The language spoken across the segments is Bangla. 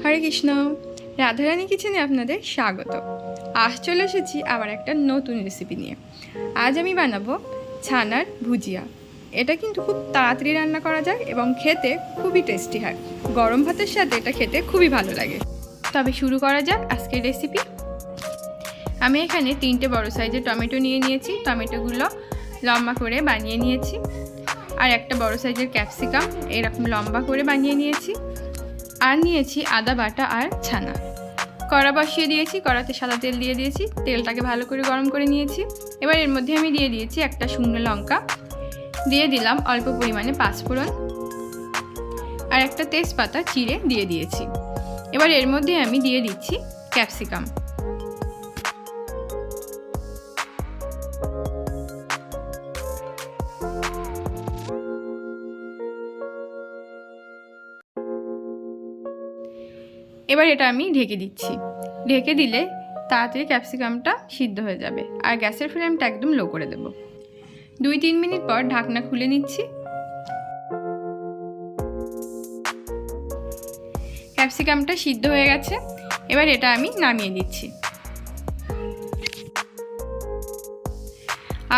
হরে কৃষ্ণ, রাধারানী কিচেনে আপনাদের স্বাগত। আজ চলে এসেছি আবার একটা নতুন রেসিপি নিয়ে। আজ আমি বানাবো ছানার ভুজিয়া। এটা কিন্তু খুব তাড়াতাড়ি রান্না করা যায় এবং খেতে খুবই টেস্টি হয়। গরম ভাতের সাথে এটা খেতে খুবই ভালো লাগে। তবে শুরু করা যাক আজকের রেসিপি। আমি এখানে 3টে বড় সাইজের টমেটো নিয়ে নিয়েছি। টমেটোগুলো লম্বা করে বানিয়ে নিয়েছি। আর একটা বড় সাইজের ক্যাপসিকাম এরকম লম্বা করে বানিয়ে নিয়েছি। আর নিয়েছি আদা বাটা আর ছানা। কড়া বসিয়ে দিয়েছি, কড়াতে সাদা তেল দিয়ে দিয়েছি। তেলটাকে ভালো করে গরম করে নিয়েছি। এবার এর মধ্যে আমি দিয়ে দিয়েছি একটা শুকনো লঙ্কা, দিয়ে দিলাম অল্প পরিমাণে পাঁচফোড়ন আর একটা তেজপাতা চিড়ে দিয়ে দিয়েছি। এবার এর মধ্যে আমি দিয়ে দিচ্ছি ক্যাপসিকাম। এবার এটা আমি ঢেকে দিচ্ছি। ঢেকে দিলে তাড়াতাড়ি ক্যাপসিকামটা সিদ্ধ হয়ে যাবে। আর গ্যাসের ফ্লেমটা একদম লো করে দেব। 2-3 মিনিট পর ঢাকনা খুলে নিচ্ছি। ক্যাপসিকামটা সিদ্ধ হয়ে গেছে। এবার এটা আমি নামিয়ে দিচ্ছি।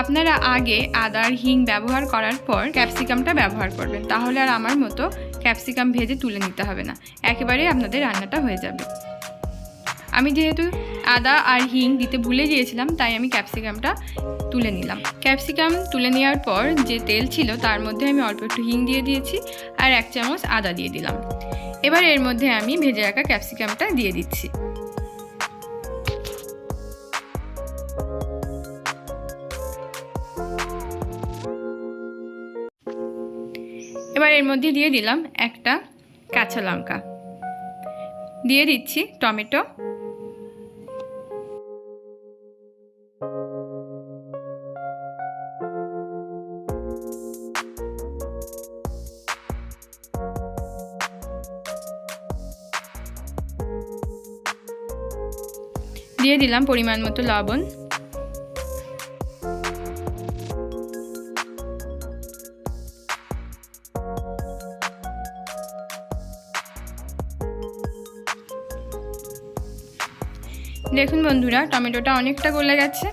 আপনারা আগে আদা আর হিং ব্যবহার করার পর ক্যাপসিকামটা ব্যবহার করবেন, তাহলে আর আমার মতো ক্যাপসিকাম ভেজে তুলে নিতে হবে না, একেবারে আপনাদের রান্নাটা হয়ে যাবে। আমি যেহেতু আদা আর হিং দিতে ভুলে গিয়েছিলাম, তাই আমি ক্যাপসিকামটা তুলে নিলাম। ক্যাপসিকাম তুলে নেওয়ার পর যে তেল ছিল তার মধ্যে আমি অল্প একটু হিং দিয়ে দিয়েছি আর 1 চামচ আদা দিয়ে দিলাম। এবার এর মধ্যে আমি ভেজে রাখা ক্যাপসিকামটা দিয়ে দিচ্ছি। এবার এর মধ্যে দিয়ে দিলাম একটা কাঁচা লঙ্কা, দিয়ে দিচ্ছি টমেটো, দিয়ে দিলাম পরিমাণ মতো লবণ, দেখুন বন্ধুরা টমেটোটা অনেকটা গলে গেছে।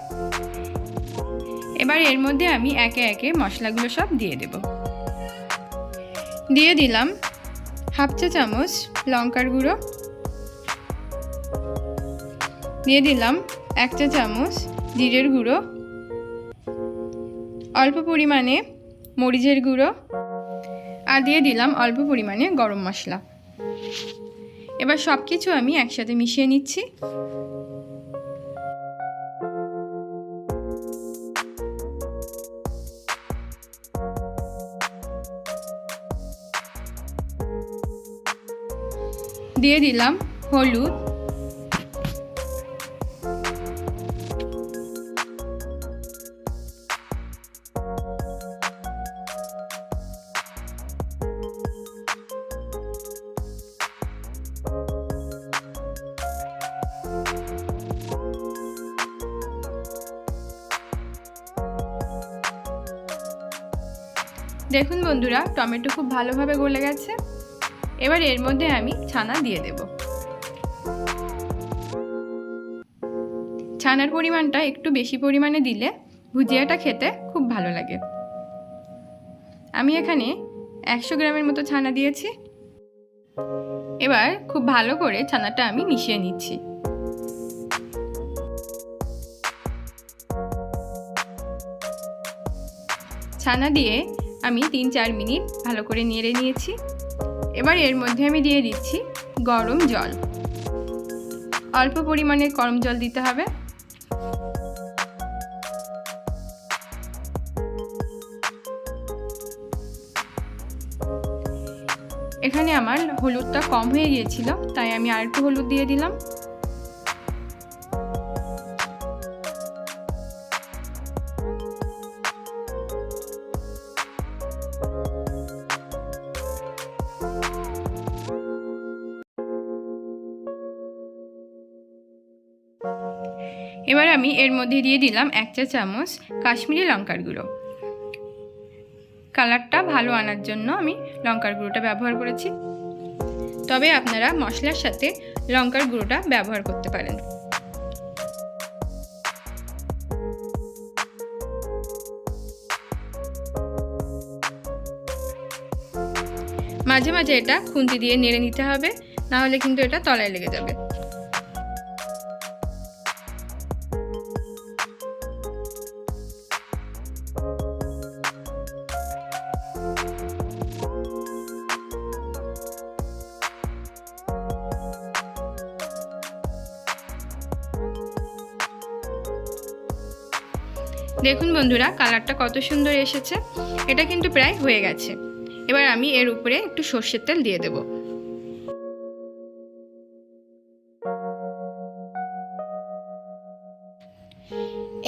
এবার এর মধ্যে আমি একে একে মশলাগুলো সব দিয়ে দেব। দিয়ে দিলাম 1/2 চা চামচ লঙ্কার গুঁড়ো, দিয়ে দিলাম 1 চা চামচ জিরের গুঁড়ো, অল্প পরিমাণে মরিচের গুঁড়ো আর দিয়ে দিলাম অল্প পরিমাণে গরম মশলা। এবার সব কিছু আমি একসাথে মিশিয়ে নিচ্ছি। দিয়ে দিলাম হলুদ, দেখুন বন্ধুরা টমেটো খুব ভালোভাবে গলে গেছে। এবার এর মধ্যে আমি ছানা দিয়ে দেব। ছানার পরিমাণটা একটু বেশি পরিমাণে দিলে ভুজিয়াটা খেতে খুব ভালো লাগে। আমি এখানে 100 গ্রামের মতো ছানা দিয়েছি। এবার খুব ভালো করে ছানাটা আমি মিশিয়ে নিচ্ছি। ছানা দিয়ে আমি 3-4 মিনিট ভালো করে নেড়ে নিয়েছি। এবার এর মধ্যে আমি দিয়ে দিচ্ছি গরম জল। অল্প পরিমাণে গরম জল দিতে হবে। এখানে আমার হলুদটা কম হয়ে গিয়েছিল, তাই আমি আর একটু হলুদ দিয়ে দিলাম। এবার আমি এর মধ্যে দিয়ে দিলাম 1 চা চামচ কাশ্মীরি লঙ্কার গুঁড়ো। কালারটা ভালো আনার জন্য আমি লঙ্কার গুঁড়োটা ব্যবহার করেছি। তবে আপনারা মশলার সাথে লঙ্কার গুঁড়োটা ব্যবহার করতে পারেন। মাঝে মাঝে এটা খুন্তি দিয়ে নেড়ে নিতে হবে, না হলে কিন্তু এটা তলায় লেগে যাবে। দেখুন বন্ধুরা, কালারটা কত সুন্দর এসেছে। এটা কিন্তু প্রায় হয়ে গেছে। এবার আমি এর উপরে একটু সর্ষের তেল দিয়ে দেব।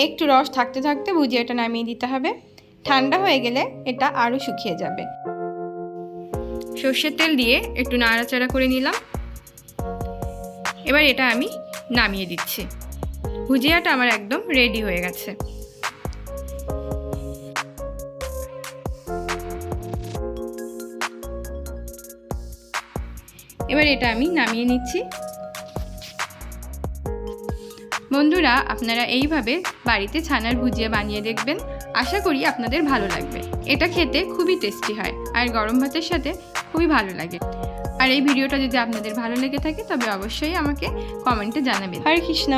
একটু রস থাকতে থাকতে ভুজিয়াটা নামিয়ে দিতে হবে। ঠান্ডা হয়ে গেলে এটা আরও শুকিয়ে যাবে। সর্ষের তেল দিয়ে একটু নাড়াচাড়া করে নিলাম। এবার এটা আমি নামিয়ে দিচ্ছি। ভুজিয়াটা আমার একদম রেডি হয়ে গেছে। এবার এটা আমি নামিয়ে নিচ্ছি। বন্ধুরা, আপনারা এইভাবে বাড়িতে ছানার ভুজিয়া বানিয়ে দেখবেন। আশা করি আপনাদের ভালো লাগবে। এটা খেতে খুবই টেস্টি হয় আর গরম ভাতের সাথে খুবই ভালো লাগে। আর এই ভিডিওটা যদি আপনাদের ভালো লেগে থাকে তবে অবশ্যই আমাকে কমেন্টে জানাবেন। হরে কৃষ্ণ।